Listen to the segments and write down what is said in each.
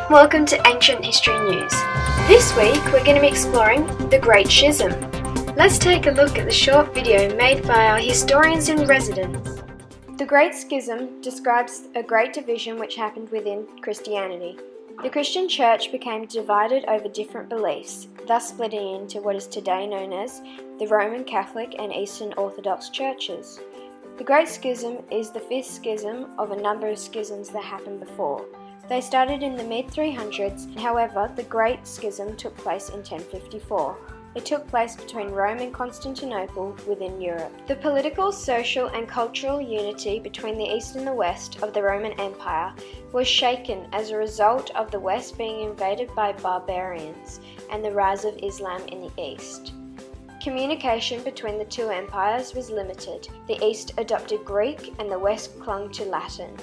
Welcome to Ancient History News. This week we're going to be exploring the Great Schism. Let's take a look at the short video made by our historians in residence. The Great Schism describes a great division which happened within Christianity. The Christian Church became divided over different beliefs, thus splitting into what is today known as the Roman Catholic and Eastern Orthodox churches. The Great Schism is the fifth schism of a number of schisms that happened before. They started in the mid-300s, however, the Great Schism took place in 1054. It took place between Rome and Constantinople within Europe. The political, social and cultural unity between the East and the West of the Roman Empire was shaken as a result of the West being invaded by barbarians and the rise of Islam in the East. Communication between the two empires was limited. The East adopted Greek and the West clung to Latin.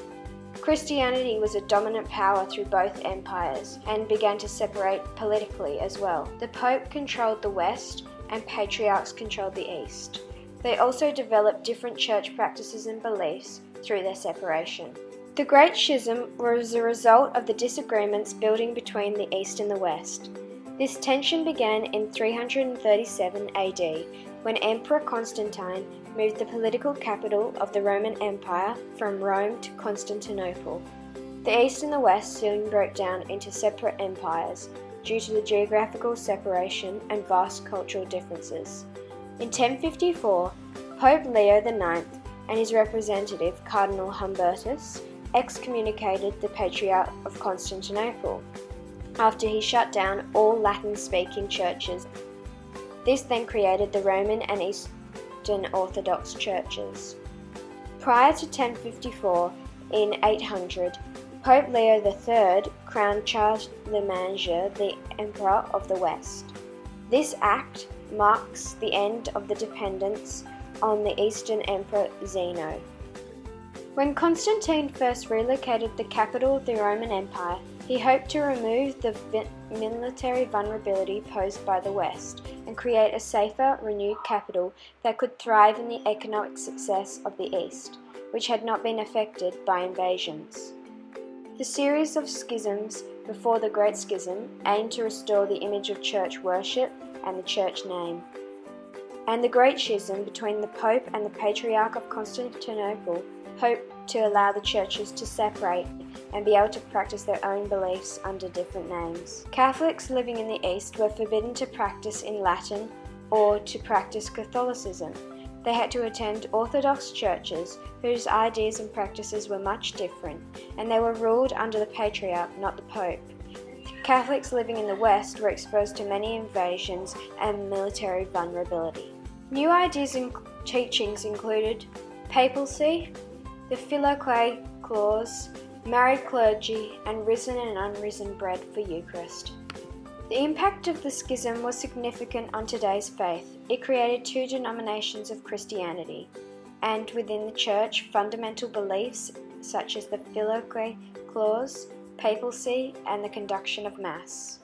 Christianity was a dominant power through both empires and began to separate politically as well. The Pope controlled the West and patriarchs controlled the East. They also developed different church practices and beliefs through their separation. The Great Schism was a result of the disagreements building between the East and the West. This tension began in 337 AD when Emperor Constantine moved the political capital of the Roman Empire from Rome to Constantinople. The East and the West soon broke down into separate empires due to the geographical separation and vast cultural differences. In 1054, Pope Leo IX and his representative Cardinal Humbertus excommunicated the Patriarch of Constantinople after he shut down all Latin-speaking churches. This then created the Roman and Eastern Orthodox churches. Prior to 1054, in 800, Pope Leo III crowned Charlemagne the Emperor of the West. This act marks the end of the dependence on the Eastern Emperor Zeno. When Constantine first relocated the capital of the Roman Empire, he hoped to remove the military vulnerability posed by the West and create a safer, renewed capital that could thrive in the economic success of the East, which had not been affected by invasions. The series of schisms before the Great Schism aimed to restore the image of church worship and the church name. And the Great Schism between the Pope and the Patriarch of Constantinople hoped to allow the churches to separate and be able to practice their own beliefs under different names. Catholics living in the East were forbidden to practice in Latin or to practice Catholicism. They had to attend Orthodox churches whose ideas and practices were much different, and they were ruled under the Patriarch, not the Pope. Catholics living in the West were exposed to many invasions and military vulnerability. New ideas and teachings included papacy, the Filioque clause, married clergy, and risen and unrisen bread for Eucharist. The impact of the schism was significant on today's faith. It created two denominations of Christianity, and within the Church, fundamental beliefs such as the Filioque clause, papacy, and the conduction of Mass.